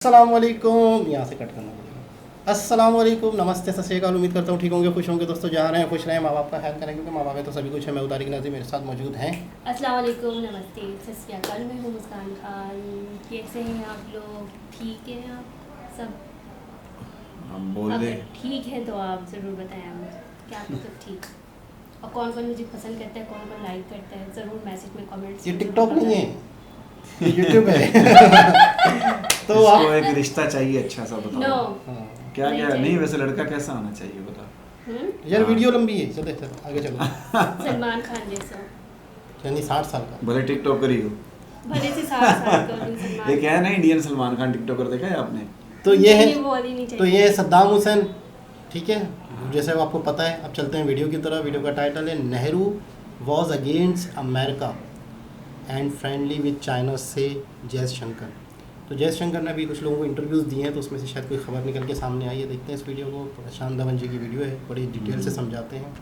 अस्सलामुअलैकुम, यहाँ से कट करना पड़ेगा। अस्सलामुअलैकुम, नमस्ते, सत श्री अकाल। उम्मीद करता हूँ ठीक होंगे, खुश होंगे। दोस्तों जहाँ रहें खुश रहें, माँ बाप का ख्याल करें क्योंकि माँ बाप है तो सभी कुछ है। मैं उतारिक नाज़ी मेरे साथ मौजूद हैं। अस्सलामुअलैकुम, नमस्ते, सत श्री अकाल। मैं हूँ मुस्कान खान। कैसे हैं आप लोग? ठीक हैं आप सब? हम बोल दे। अगर ठीक है तो आप ज़रूर बताएं मुझे क्या मतलब ठीक, और कौन कौन मुझे पसंद करता है, कौन कौन लाइक करता है, ज़रूर मैसेज में कमेंट्स। ये टिकटॉक नहीं है, ये यूट्यूब है। तो इसको आप एक रिश्ता चाहिए अच्छा सा, बताओ। नो, क्या नहीं क्या चाहिए। नहीं, वैसे लड़का कैसा होना चाहिए बता। यार हाँ। वीडियो लंबी है, चले चल आगे चलो। सलमान खान जैसा, यानी 60 साल का। भले टिकटॉक करी हो। भले से 60 साल का हो, सलमान एक है ना इंडियन सलमान खान टिकटॉकर, देखा है आपने? तो ये है, वो वाली नहीं तो चाहिए। ये है सद्दाम हुसैन, ठीक है, जैसे आपको पता है। अब चलते हैं वीडियो की तरफ। वीडियो का टाइटल है Nehru was against America and friendly with China से जयशंकर। तो जयशंकर ने अभी कुछ लोगों को इंटरव्यूज़ दिए हैं, तो उसमें से शायद कोई खबर निकल के सामने आई है। देखते हैं इस वीडियो को। प्रशांत धवन जी की वीडियो है, बड़ी डिटेल से समझाते हैं।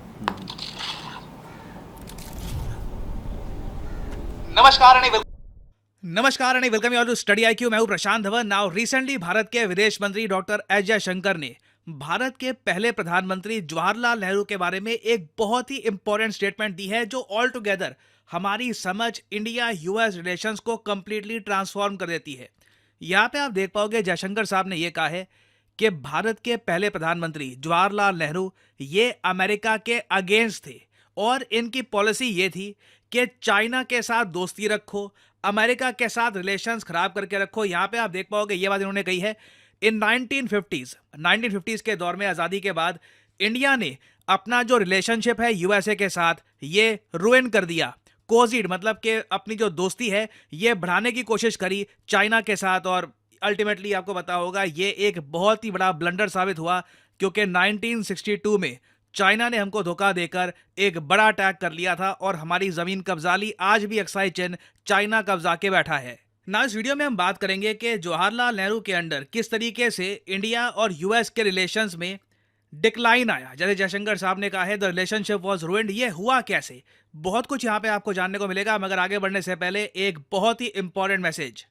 नमस्कार and welcome you all to study IQ. मैं हूं प्रशांत धवन। नाउ रिसेंटली भारत के विदेश मंत्री डॉक्टर एस जयशंकर ने भारत के पहले प्रधानमंत्री जवाहरलाल नेहरू के बारे में एक बहुत ही इंपॉर्टेंट स्टेटमेंट दी है, जो ऑल टुगेदर हमारी समझ इंडिया यूएस रिलेशंस को कंप्लीटली ट्रांसफॉर्म कर देती है। यहाँ पे आप देख पाओगे जयशंकर साहब ने यह कहा है कि भारत के पहले प्रधानमंत्री जवाहरलाल नेहरू ये अमेरिका के अगेंस्ट थे और इनकी पॉलिसी ये थी कि चाइना के साथ दोस्ती रखो, अमेरिका के साथ रिलेशंस खराब करके रखो। यहाँ पे आप देख पाओगे ये बात इन्होंने कही है। इन 1950s के दौर में, आज़ादी के बाद, इंडिया ने अपना जो रिलेशनशिप है यूएसए के साथ ये रुइन कर दिया। कोजिड मतलब कि अपनी जो दोस्ती है ये बढ़ाने की कोशिश करी चाइना के साथ, और अल्टीमेटली आपको पता होगा ये एक बहुत ही बड़ा ब्लंडर साबित हुआ, क्योंकि 1962 में चाइना ने हमको धोखा देकर एक बड़ा अटैक कर लिया था और हमारी जमीन कब्जा ली। आज भी अक्साई चिन्ह चाइना कब्जा के बैठा है ना। इस वीडियो में हम बात करेंगे कि जवाहरलाल नेहरू के अंडर किस तरीके से इंडिया और यूएस के रिलेशंस में डिक्लाइन आया। जैसे जयशंकर साहब ने कहा है द रिलेशनशिप वाज रूइंड, ये हुआ कैसे, बहुत कुछ यहाँ पे आपको जानने को मिलेगा। मगर आगे बढ़ने से पहले एक बहुत ही इंपॉर्टेंट मैसेज।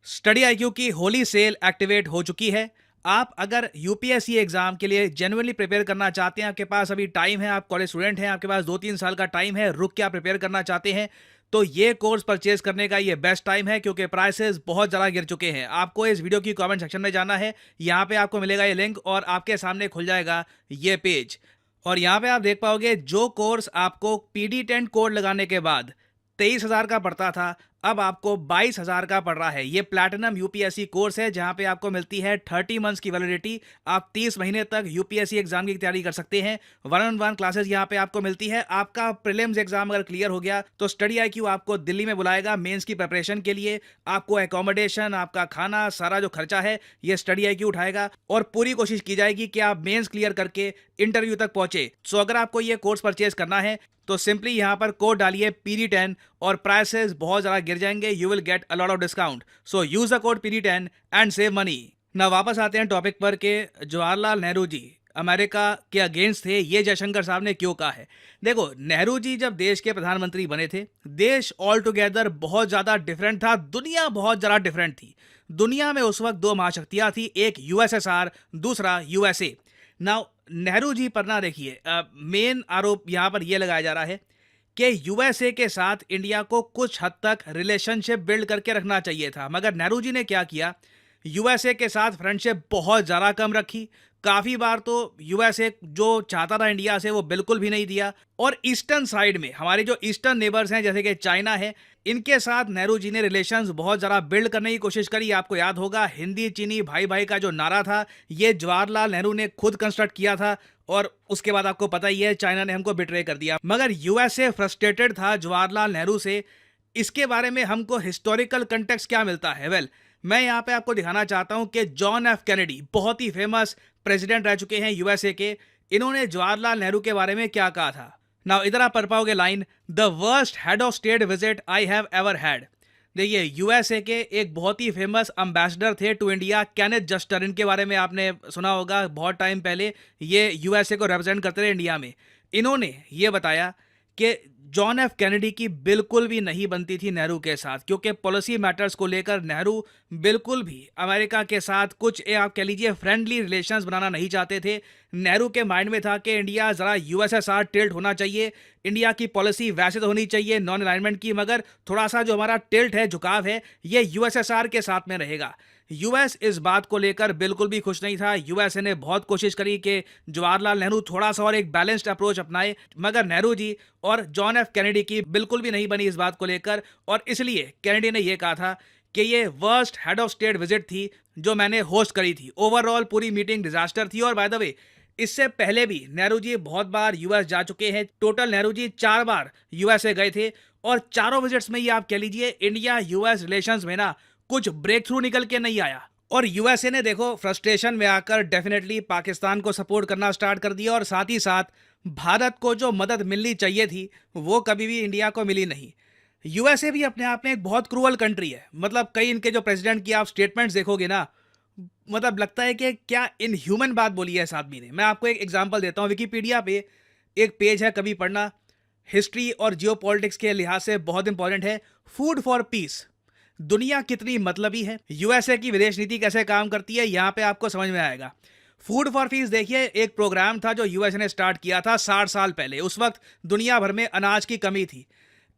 स्टडी आईक्यू की होली सेल एक्टिवेट हो चुकी है। आप अगर यूपीएससी एग्जाम के लिए जेन्युइनली प्रिपेयर करना चाहते हैं, आपके पास अभी टाइम है, आप कॉलेज स्टूडेंट हैं, आपके पास 2-3 साल का टाइम है, रुक के आप प्रिपेयर करना चाहते हैं, तो ये कोर्स परचेज करने का ये बेस्ट टाइम है, क्योंकि प्राइसेस बहुत ज़्यादा गिर चुके हैं। आपको इस वीडियो की कमेंट सेक्शन में जाना है, यहाँ पे आपको मिलेगा ये लिंक और आपके सामने खुल जाएगा ये पेज, और यहाँ पे आप देख पाओगे जो कोर्स आपको PD10 कोड लगाने के बाद 23,000 का पड़ता था, अब आपको 22,000 का पड़ रहा है। ये प्लैटिनम यूपीएससी कोर्स है जहां पे आपको मिलती है 30 मंथ्स की वैलिडिटी। आप 30 महीने तक यूपीएससी एग्जाम की तैयारी कर सकते हैं। 1-on-1 क्लासेस यहां पे आपको मिलती है। आपका प्रीलिम्स एग्जाम अगर क्लियर हो गया तो स्टडी आईक्यू आपको दिल्ली में बुलाएगा मेंस की प्रिपरेशन के लिए। आपको एकोमोडेशन, आपका खाना, सारा जो खर्चा है ये स्टडी आईक्यू उठाएगा, और पूरी कोशिश की जाएगी कि आप मेंस क्लियर करके इंटरव्यू तक पहुंचे। सो अगर आपको ये कोर्स परचेज करना है तो सिंपली यहाँ पर कोड डालिए PD10 और प्राइसेस बहुत ज़्यादा गिर जाएंगे। You will get a lot of discount. So use the code PD10 and save money. ना वापस आते हैं टॉपिक पर कि जवाहरलाल नेहरू जी अमेरिका के अगेंस्ट थे, ये जयशंकर साहब ने क्यों कहा है। देखो, नेहरू जी जब देश के प्रधानमंत्री बने थे, देश ऑल टुगेदर बहुत ज़्यादा डिफरेंट था, दुनिया बहुत ज़्यादा डिफरेंट थी। दुनिया में उस वक्त 2 महाशक्तियाँ थी, एक USSR, दूसरा USA। नाउ नेहरू जी पर ना देखिए, मेन आरोप यहाँ पर यह लगाया जा रहा है कि यूएसए के साथ इंडिया को कुछ हद तक रिलेशनशिप बिल्ड करके रखना चाहिए था। मगर नेहरू जी ने क्या किया, यूएसए के साथ फ्रेंडशिप बहुत ज़्यादा कम रखी। काफ़ी बार तो यूएसए जो चाहता था इंडिया से वो बिल्कुल भी नहीं दिया। और ईस्टर्न साइड में हमारे जो ईस्टर्न नेबर्स हैं जैसे कि चाइना है, इनके साथ नेहरू जी ने रिलेशंस बहुत ज़्यादा बिल्ड करने की कोशिश करी। आपको याद होगा हिंदी चीनी भाई भाई का जो नारा था ये जवाहरलाल नेहरू ने खुद कंस्ट्रक्ट किया था, और उसके बाद आपको पता ही है चाइना ने हमको बिट्रे कर दिया। मगर यूएसए फ्रस्ट्रेटेड था जवाहरलाल नेहरू से। इसके बारे में हमको हिस्टोरिकल कंटेक्स्ट क्या मिलता है? वेल, मैं यहाँ पे आपको दिखाना चाहता हूँ कि जॉन एफ कैनेडी बहुत ही फेमस प्रेसिडेंट रह चुके हैं यूएसए के। इन्होंने जवाहरलाल नेहरू के बारे में क्या कहा था। नाउ इधर आप पढ़ पाओगे line, the worst head of state visit I have ever had. देखिए, यूएसए के एक बहुत ही फेमस एम्बेसडर थे टू इंडिया, केनेथ जस्टर। इनके बारे में आपने सुना होगा, बहुत टाइम पहले ये यूएसए को रिप्रेजेंट करते रहे इंडिया में। इन्होंने ये बताया कि जॉन एफ कैनेडी की बिल्कुल भी नहीं बनती थी नेहरू के साथ, क्योंकि पॉलिसी मैटर्स को लेकर नेहरू बिल्कुल भी अमेरिका के साथ कुछ आप कह लीजिए फ्रेंडली रिलेशंस बनाना नहीं चाहते थे। नेहरू के माइंड में था कि इंडिया ज़रा यूएसएसआर टिल्ट होना चाहिए, इंडिया की पॉलिसी वैसे तो होनी चाहिए नॉन अलाइनमेंट की, मगर थोड़ा सा जो हमारा टिल्ट है, झुकाव है, ये यूएसएसआर के साथ में रहेगा। यूएस इस बात को लेकर बिल्कुल भी खुश नहीं था। यूएसए ने बहुत कोशिश करी कि जवाहरलाल नेहरू थोड़ा सा और एक बैलेंस्ड अप्रोच अपनाए, मगर नेहरू जी और जॉन एफ कैनेडी की बिल्कुल भी नहीं बनी इस बात को लेकर, और इसलिए कैनेडी ने यह कहा था कि ये worst head of state visit थी जो मैंने होस्ट करी थी। ओवरऑल पूरी मीटिंग डिजास्टर थी। और बाय द वे, इससे पहले भी नेहरू जी बहुत बार यूएस जा चुके हैं। टोटल नेहरू जी 4 बार यूएसए गए थे, और चारों विजिट्स में ये आप कह लीजिए इंडिया यूएस रिलेशंस में ना कुछ ब्रेक थ्रू निकल के नहीं आया। और यूएसए ने देखो फ्रस्ट्रेशन में आकर डेफिनेटली पाकिस्तान को सपोर्ट करना स्टार्ट कर दिया, और साथ ही साथ भारत को जो मदद मिलनी चाहिए थी वो कभी भी इंडिया को मिली नहीं। यूएसए भी अपने आप में एक बहुत क्रूअल कंट्री है। मतलब कई इनके जो प्रेसिडेंट की आप स्टेटमेंट्स देखोगे ना, मतलब लगता है कि क्या इनह्यूमन बात बोली है इस आदमी ने। मैं आपको एक एग्जांपल देता हूँ। विकिपीडिया पे एक पेज है, कभी पढ़ना, हिस्ट्री और जियोपॉलिटिक्स के लिहाज से बहुत इंपॉर्टेंट है। फूड फॉर पीस, दुनिया कितनी मतलबी है, यूएसए की विदेश नीति कैसे काम करती है, यहाँ पे आपको समझ में आएगा। फूड फॉर पीस देखिए, एक प्रोग्राम था जो यूएसए ने स्टार्ट किया था 60 साल पहले। उस वक्त दुनिया भर में अनाज की कमी थी।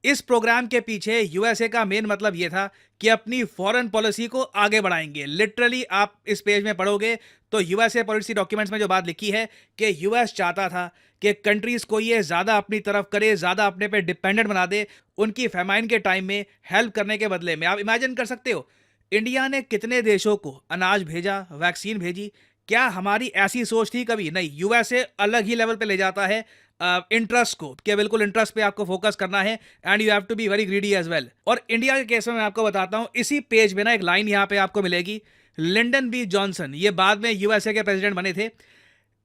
इस प्रोग्राम के पीछे यूएसए का मेन मतलब यह था कि अपनी फॉरेन पॉलिसी को आगे बढ़ाएंगे। लिटरली आप इस पेज में पढ़ोगे तो यूएसए पॉलिसी डॉक्यूमेंट्स में जो बात लिखी है कि यूएस चाहता था कि कंट्रीज को ये ज़्यादा अपनी तरफ करे, ज़्यादा अपने पे डिपेंडेंट बना दे, उनकी फैमाइन के टाइम में हेल्प करने के बदले में। आप इमेजिन कर सकते हो इंडिया ने कितने देशों को अनाज भेजा, वैक्सीन भेजी। क्या हमारी ऐसी सोच थी कभी? नहीं। यूएसए अलग ही लेवल पे ले जाता है इंटरेस्ट को, कि बिल्कुल इंटरेस्ट पे आपको फोकस करना है, and you have to be very greedy as well. और इंडिया के केस में मैं आपको बताता हूं, इसी पेज में ना एक लाइन यहां पे आपको मिलेगी। लिंडन बी जॉनसन, ये बाद में यूएसए के प्रेसिडेंट बने थे।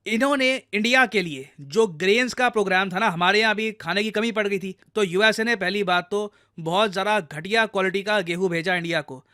इन्होंने इंडिया के लिए जो ग्रेन्स का प्रोग्राम था ना, हमारे यहाँ भी खाने की कमी पड़ गई थी, तो यूएसए ने पहली बात तो बहुत ज़्यादा घटिया क्वालिटी का गेहूं भेजा इंडिया को।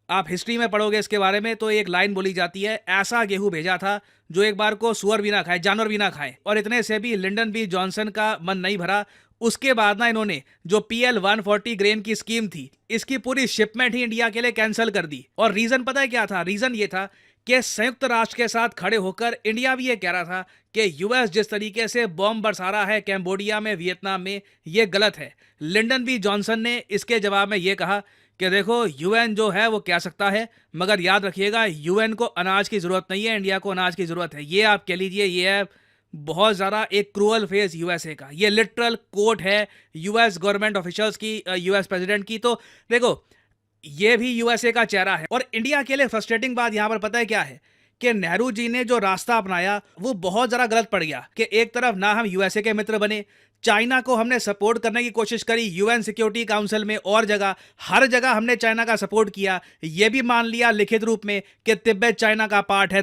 आप हिस्ट्री में पढ़ोगे इसके बारे में तो एक लाइन बोली जाती है, ऐसा गेहूं भेजा था जो एक बार को सुअर भी ना खाए, जानवर भी ना खाए। और इतने से भी लिंडन बी जॉनसन का मन नहीं भरा। उसके बाद ना इन्होंने जो PL 140 ग्रेन की स्कीम थी, इसकी पूरी शिपमेंट ही इंडिया के लिए कैंसिल कर दी। और रीजन पता है क्या था? रीजन ये था कि संयुक्त राष्ट्र के साथ खड़े होकर इंडिया भी ये कह रहा था कि यूएस जिस तरीके से बॉम्ब बरसा रहा है कैम्बोडिया में, वियतनाम में, ये गलत है। लिंडन बी जॉनसन ने इसके जवाब में ये कहा कि देखो यूएन जो है वो कह सकता है, मगर याद रखिएगा यूएन को अनाज की ज़रूरत नहीं है, इंडिया को अनाज की ज़रूरत है। ये आप कह लीजिए ये है बहुत ज़्यादा एक क्रूअल फेज यूएसए का। ये लिटरल कोट है यूएस गवर्नमेंट ऑफिशियल्स की, यूएस प्रेसिडेंट की। तो देखो ये भी यूएसए का चेहरा है। और इंडिया के लिए फ्रस्ट्रेटिंग बात यहाँ पर पता है क्या है? कि नेहरू जी ने जो रास्ता अपनाया वो बहुत ज़रा गलत पड़ गया। कि एक तरफ ना हम यूएसए के मित्र बने, चाइना को हमने सपोर्ट करने की कोशिश करी यूएन सिक्योरिटी काउंसिल में और जगह, हर जगह हमने चाइना का सपोर्ट किया। ये भी मान लिया लिखित रूप में कि तिब्बत चाइना का पार्ट है,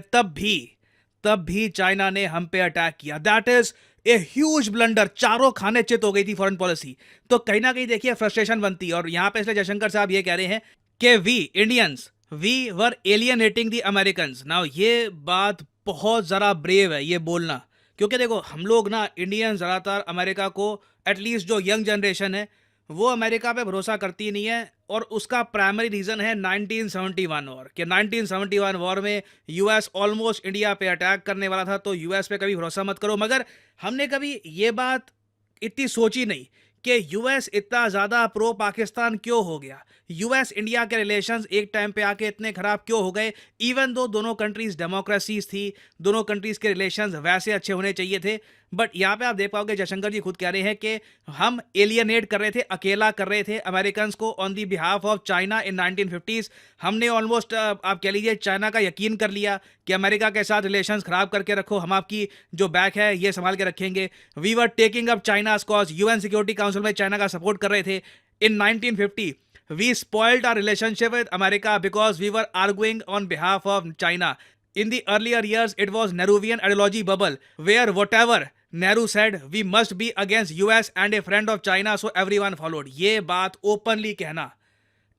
तब भी चाइना ने हम पे अटैक किया। That is a huge blunder. चारों खाने चित हो गई थी फॉरेन पॉलिसी। तो कहीं ना कहीं देखिए फ्रस्ट्रेशन बनती है। और यहां पे इसलिए जयशंकर साहब ये कह रहे हैं कि we Indians we were alienating the Americans. Now ये बात बहुत ज़रा ब्रेव है ये बोलना, क्योंकि देखो हम लोग ना इंडियन ज़्यादातर अमेरिका को, एटलीस्ट जो यंग जनरेशन है वो अमेरिका पे भरोसा करती नहीं है। और उसका प्राइमरी रीज़न है 1971 वॉर। कि 1971 वॉर में यूएस ऑलमोस्ट इंडिया पे अटैक करने वाला था, तो यूएस पे कभी भरोसा मत करो। मगर हमने कभी ये बात इतनी सोची नहीं कि यूएस इतना ज़्यादा प्रो पाकिस्तान क्यों हो गया, यूएस इंडिया के रिलेशंस एक टाइम पे आके इतने ख़राब क्यों हो गए। इवन दो दोनों कंट्रीज़ डेमोक्रेसीज थी, दोनों कंट्रीज़ के रिलेशंस वैसे अच्छे होने चाहिए थे। बट यहाँ पे आप देख पाओगे जयशंकर जी खुद कह रहे हैं कि हम एलियनेट कर रहे थे, अकेला कर रहे थे अमेरिकन को on the behalf of China in 1950s। हमने ऑलमोस्ट आप कह लीजिए चाइना का यकीन कर लिया कि अमेरिका के साथ रिलेशंस खराब करके रखो, हम आपकी जो बैक है ये संभाल के रखेंगे। We were taking up China's cause, UN security council में चाइना का सपोर्ट कर रहे थे। इन 1950 we spoiled our relationship with America because we were arguing on behalf of China. In the earlier years, it was Nehruvian ideology bubble, where whatever Nehru said, we must be against US and a friend of China, so everyone followed. ये बात openly कहना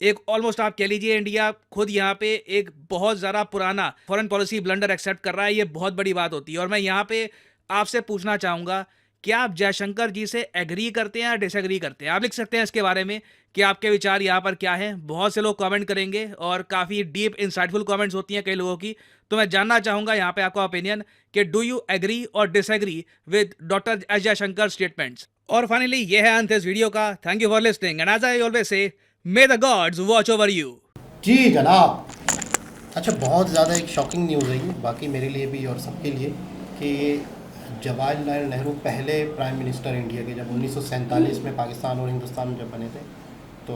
एक almost आप कह लीजिए India खुद यहाँ पे एक बहुत ज़्यादा पुराना फॉरेन पॉलिसी ब्लंडर एक्सेप्ट कर रहा है, ये बहुत बड़ी बात होती है। और मैं यहाँ पे आपसे पूछना चाहूँगा क्या आप जयशंकर जी से एग्री करते हैं या डिसएग्री करते हैं? आप लिख सकते हैं इसके बारे में कि आपके विचार यहाँ पर क्या हैं। बहुत से लोग कमेंट करेंगे और काफ़ी डीप इंसाइटफुल कमेंट्स होती हैं कई लोगों की। तो मैं जानना चाहूँगा यहाँ पे आपका ओपिनियन कि डू यू एग्री और disagree with doctor S Jaishankar statements. और फाइनली ये है अंत इस वीडियो का। Thank you for listening and as I always say, may the gods watch over you. जी जनाब। अच्छा, बहुत ज़्यादा एक शॉकिंग न्यूज़ है ये, बाकी मेरे लिए भी और सबके लिए, कि जवाहरलाल नेहरू पहले प्राइम मिनिस्टर इंडिया के, जब 1947 में पाकिस्तान और हिंदुस्तान जब बने थे, तो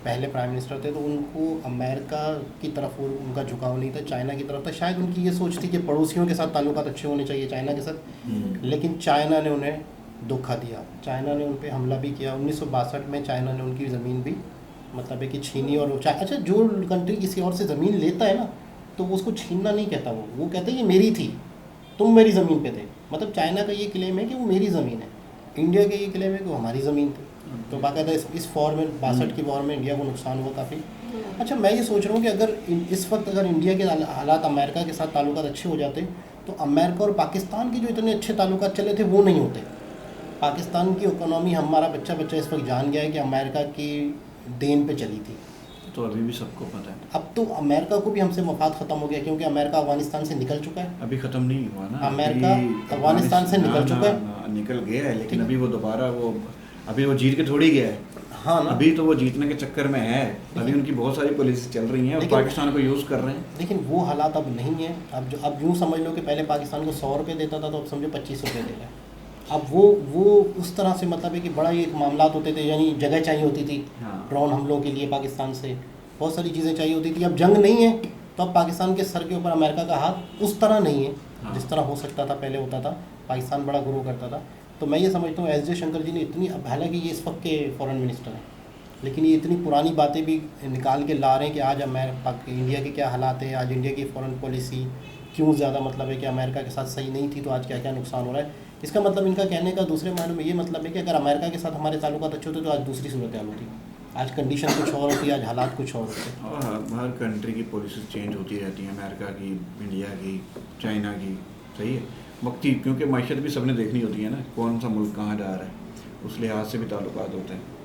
पहले प्राइम मिनिस्टर थे, तो उनको अमेरिका की तरफ उनका झुकाव नहीं था, चाइना की तरफ था। शायद उनकी ये सोच थी कि पड़ोसियों के साथ ताल्लुकात अच्छे होने चाहिए चाइना के साथ, लेकिन चाइना ने उन्हें धोखा दिया। चाइना ने उन पर हमला भी किया। 1962 में चाइना ने उनकी ज़मीन भी मतलब है कि छीनी। और अच्छा, जो कंट्री किसी और से ज़मीन लेता है ना, तो वो उसको छीनना नहीं कहता, वो कहता है ये मेरी थी, तुम मेरी ज़मीन पे थे। मतलब चाइना का ये क्लेम है कि वो मेरी ज़मीन है, इंडिया का ये क्लेम है कि वो हमारी ज़मीन थी। तो बाकायदा इस वॉर में, 62 की वॉर में इंडिया को नुकसान हुआ काफ़ी। अच्छा, मैं ये सोच रहा हूँ कि अगर इस वक्त अगर इंडिया के हालात अमेरिका के साथ ताल्लुकात अच्छे हो जाते, तो अमेरिका और पाकिस्तान के जो इतने अच्छे ताल्लुकात चले थे वो नहीं होते। पाकिस्तान की इकोनॉमी, हमारा बच्चा इस वक्त जान गया है कि अमेरिका की देन पे चली थी। तो अभी भी सबको पता है। अब तो अमेरिका को भी हमसे मफाद ख़त्म हो गया, क्योंकि अमेरिका अफगानिस्तान से निकल चुका है। अभी ख़त्म नहीं हुआ ना, अमेरिका अफगानिस्तान से निकल चुका है, निकल गया है, लेकिन अभी वो दोबारा अभी वो जीत के थोड़ी गया है। हाँ ना, अभी तो वो जीतने के चक्कर में है। अभी उनकी बहुत सारी पॉलिसी चल रही हैं और पाकिस्तान को यूज़ कर रहे हैं। लेकिन वो हालात अब नहीं है। अब यूँ समझ लो कि पहले पाकिस्तान को 100 रुपये देता था, तो अब समझो 25 रुपये दे रहा है। अब वो उस तरह से मतलब है कि बड़ा ही मामला होते थे, यानी जगह चाहिए होती थी ड्रोन हमलों के लिए, पाकिस्तान से बहुत सारी चीज़ें चाहिए होती थी। अब जंग नहीं है, तो अब पाकिस्तान के सर के ऊपर अमेरिका का हाथ उस तरह नहीं है जिस तरह हो सकता था, पहले होता था। पाकिस्तान बड़ा ग्रो करता था। तो मैं ये समझता हूँ एस जयशंकर जी ने इतनी, हालांकि ये इस वक्त के फॉरेन मिनिस्टर हैं, लेकिन ये इतनी पुरानी बातें भी निकाल के ला रहे हैं कि आज इंडिया के क्या हालात है, आज इंडिया की फॉरेन पॉलिसी क्यों ज़्यादा मतलब है कि अमेरिका के साथ सही नहीं थी, तो आज क्या क्या नुकसान हो रहा है। इसका मतलब इनका कहने का दूसरे मायनों में ये मतलब है कि अगर अमेरिका के साथ हमारे ताल्लुकात अच्छे होते तो आज दूसरी सूरत हाल होती, आज कंडीशन कुछ और होती, आज हालात कुछ और होते। और हर कंट्री की पॉलिसी चेंज होती रहती है, अमेरिका की, इंडिया की, चाइना की। सही है, वक्ती, क्योंकि मायशत भी सबने देखनी होती है ना, कौन सा मुल्क कहाँ जा रहा है, उस लिहाज से भी ताल्लुकात होते हैं।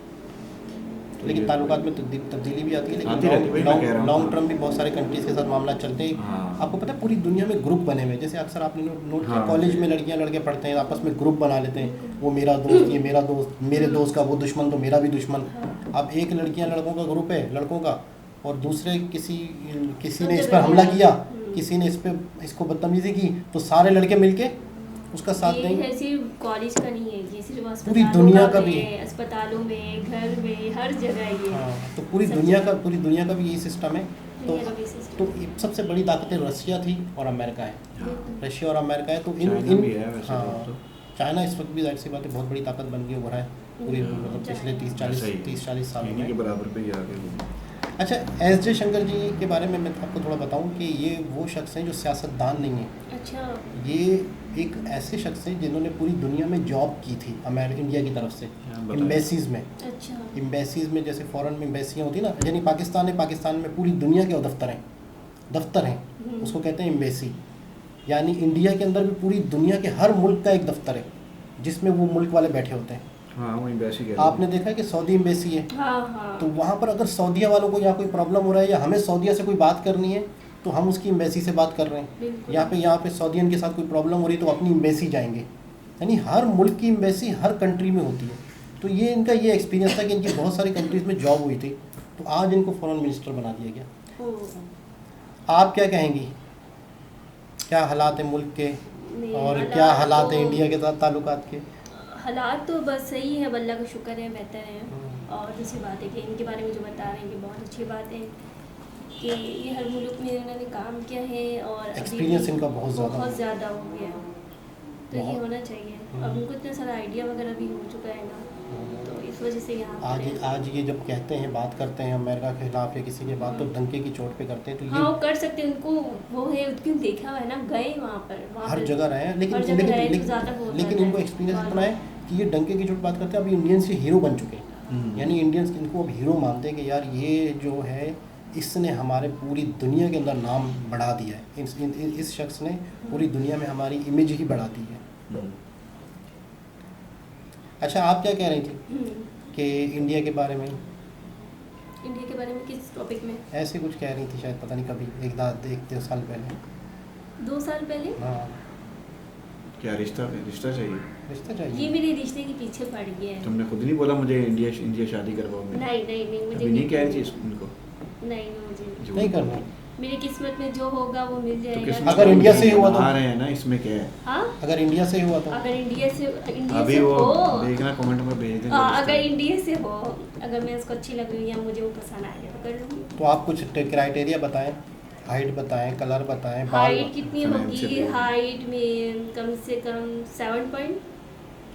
तो लेकिन ताल्लुकात में तब्दीली भी आती है, लेकिन लॉन्ग टर्म भी बहुत सारे कंट्रीज़ के साथ मामला चलते हैं। आपको पता है पूरी दुनिया में ग्रुप बने हुए हैं, जैसे अक्सर आपने नोट किया, कॉलेज में लड़कियां लड़के पढ़ते हैं, आपस में ग्रुप बना लेते हैं, वो मेरा दोस्त, ये मेरा दोस्त, मेरे दोस्त का वो दुश्मन तो मेरा भी दुश्मन। अब एक लड़कियां लड़कों का ग्रुप है, लड़कों का, और दूसरे किसी ने इस पर हमला किया, किसी ने इसको बदतमीजी की, तो सारे लड़के मिलके उसका साथ देंगे। सिर्फ कॉलेज का नहीं है ये, सिर्फ पूरी दुनिया का भी, अस्पतालों में, घर में, हर जगह ये। तो पूरी दुनिया का भी यही सिस्टम है। तो सबसे बड़ी ताकतें रशिया थी और अमेरिका है। रशिया और अमेरिका है, तो चाइना इस वक्त भी जाहिर सी बात है बहुत बड़ी ताकत बन के उभरा है पूरी, मतलब पिछले 30-40 सालों में। के बराबर पे ही आ गए। अच्छा, एस जयशंकर जी के बारे में मैं आपको थोड़ा बताऊं कि ये वो शख्स हैं जो सियासतदान नहीं है। अच्छा। ये एक ऐसे शख्स हैं जिन्होंने पूरी दुनिया में जॉब की थी इंडिया की तरफ से, एम्बेसीज़ में। अच्छा। एम्बेसीज़ में, जैसे फॉरेन में एम्बेसियाँ होती ना, यानी पाकिस्तान है, पाकिस्तान में पूरी दुनिया के दफ्तर हैं, उसको कहते हैं एम्बेसी। यानी इंडिया के अंदर भी पूरी दुनिया के हर मुल्क का एक दफ्तर है जिसमें वो मुल्क वाले बैठे होते हैं। हाँ, वो एम्बेसी कहते हैं। आपने देखा है कि सऊदी एम्बेसी है। हाँ। तो वहाँ पर अगर सऊदीया वालों को यहाँ कोई प्रॉब्लम हो रहा है या हमें सऊदीया से कोई बात करनी है, तो हम उसकी एम्बेसी से बात कर रहे हैं। यहाँ पे सऊदीयन के साथ कोई प्रॉब्लम हो रही है तो अपनी एम्बेसी जाएंगे। यानी हर मुल्क की एम्बेसी हर कंट्री में होती है। तो ये इनका ये एक्सपीरियंस था कि इनकी बहुत सारी कंट्रीज़ में जॉब हुई थी, तो आज इनको फॉरेन मिनिस्टर बना दिया गया। आप क्या कहेंगी, क्या हालात है मुल्क के, और क्या हालात है इंडिया के साथ ताल्लुकात के? हालात तो बस सही है, अल्लाह का शुक्र है, बेहतर है। और दूसरी बात है कि इनके बारे में जो बता रहे हैं कि बहुत अच्छी बात है कि ये हर मुल्क में इन्होंने काम किया है और एक्सपीरियंस इनका बहुत ज़्यादा हो गया, तो ये होना चाहिए। अब उनको इतना सारा आइडिया वगैरह भी हो चुका है ना, तो इस वजह से यहाँ आज ये जब कहते हैं, बात करते हैं अमेरिका के खिलाफ या किसी के बात, तो डंके की चोट पे करते हैं। तो ये वो कर सकते हैं, उनको वो है, क्यों देखा है ना, गए वहाँ पर हर जगह रहे हैं, लेकिन इनको एक्सपीरियंस इतना है कि ये डंके की चोट बात करते हैं। अभी इंडियंस के हीरो बन चुके हैं, यानी इंडियंस इनको अब हीरो मानते हैं कि यार ये जो है इसने हमारे पूरी दुनिया के अंदर नाम बढ़ा दिया है। इस शख्स ने पूरी दुनिया में हमारी इमेज ही बढ़ा दी है। अच्छा, आप क्या कह रही थी कि इंडिया के बारे में इंडिया के बारे में किस टॉपिक में? ऐसे कुछ कह रही थी शायद, पता नहीं कभी, एक 2 साल पहले। 2 साल पहले? हाँ, क्या रिश्ता चाहिए? रिश्ता ये चाहिए। मेरे रिश्ते के पीछे पड़ गया है। तुमने खुद नहीं बोला मुझे इंडिया शादी करवाओ मेरी? नहीं मुझे अभी नहीं कह रही थी उनको? नहीं मुझे झूठ। नहीं करना। मेरी किस्मत में जो होगा वो मिल तो जाएगा। किस्मत अगर इंडिया से ही हुआ तो? आ रहे हैं ना, इसमें क्या है? हाँ, अगर इंडिया से ही हुआ तो? अगर इंडिया से अभी वो हो, देखना कमेंट में भेज देना। अगर इंडिया से हो, अगर मैं उसको अच्छी लग रही हूँ या मुझे वो पसंद आ गया तो कर लूँगी। तो आप कुछ क्राइटेरिया बताएं, हाइट बताएं, कलर बताएं, बाल। हाइट कितनी समय हमसे होगी? बोलो। हाइट में कम से कम 7.5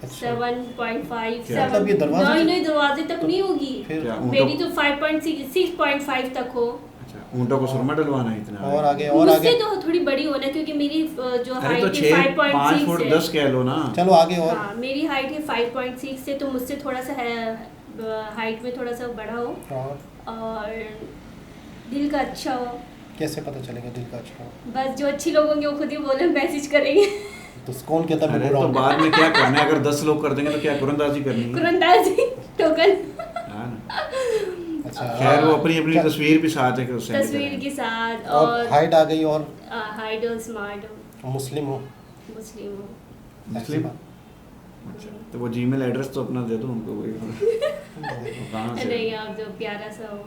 अच्छा, 7.5 क्या? मतलब ये दरवाजे नहीं दरवाजे तक नहीं होगी। फिर क्या? मेरी तो 5.6 6.5 तक हो। अच्छा, ऊँटों को सुरमा डलवाना है इतना? और आगे मुझसे तो थोड़ी बड़ी होना, क्योंकि मेरी जो अरे हाइट तो है 6 5 5.6 फुट है। 10 कह लो ना। चलो आगे और। हाँ, मेरी हाइट है 5.6 से, तो मुझसे थोड़ा सा है हाइट में थोड़ा सा बड़ा हो और दिल का अच्छा हो। कैसे पता चलेगा दिल का अच्छा हो? बस जो अच्छे लोग होंगे वो खुद ही बोले, मैसेज करेंगे। तो कौन कहता है अरे मैं बुरा तो हूँ? बाद में क्या करना है? अगर 10 लोग कर देंगे तो क्या कुरंदाजी करनी है? कुरंदाजी टोकन हाँ ना। अच्छा, खैर वो अपनी अपनी क्या- तस्वीर भी साथ है कि उससे तस्वीर के साथ और और हाइट आ गई, और हाइट और स्मार्ट हो, मुस्लिम हो? मुस्लिम हो। मुस्लिम? अच्छा, तो वो जीमेल एड्रेस तो अपना दे दो उनको। वही कहाँ से? नहीं, आप जो प्यारा सा हो,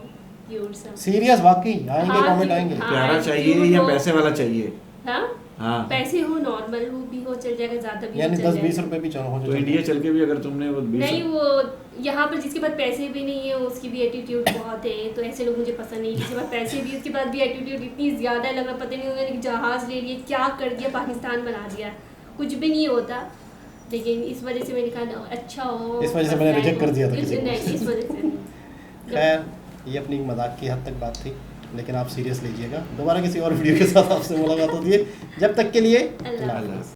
क्यूट सा। सीरियस वाकई आएंगे, हाँ, कमेंट हाँ। आएंगे? प्यारा चाहिए क्यों या तो- पैसे वाला चाहिए? हाँ, हाँ। पैसे हो, नॉर्मल हो भी हो चल जाएगा, ज्यादा भी यानी हो चल 10-20 जाएगा। रुपए भी चलो हो तो जाए। इंडिया चल के भी अगर तुमने वो 20 नहीं, वो यहाँ पर जिसके पास पैसे भी नहीं है उसकी भी एटीट्यूड बहुत है, तो ऐसे लोग मुझे पसंद नहीं। जिसके पास पैसे भी उसके पास भी एटीट्यूड इतनी ज़्यादा है, लग रहा पता नहीं उन्होंने जहाज़ ले लिया, क्या कर दिया, पाकिस्तान बना दिया, कुछ भी नहीं होता। लेकिन इस वजह से मैंने कहा अच्छा हो, इस वजह से मैंने रिजेक्ट कर दिया था किसी को। नहीं, इस वजह से नहीं। खैर, ये अपनी मजाक की हद तक बात थी, लेकिन आप सीरियस लीजिएगा। दोबारा किसी और वीडियो के साथ आपसे मुलाकात होती है, जब तक के लिए अल्लाह अल्लाह हाफ़िज़। हाफ़िज़।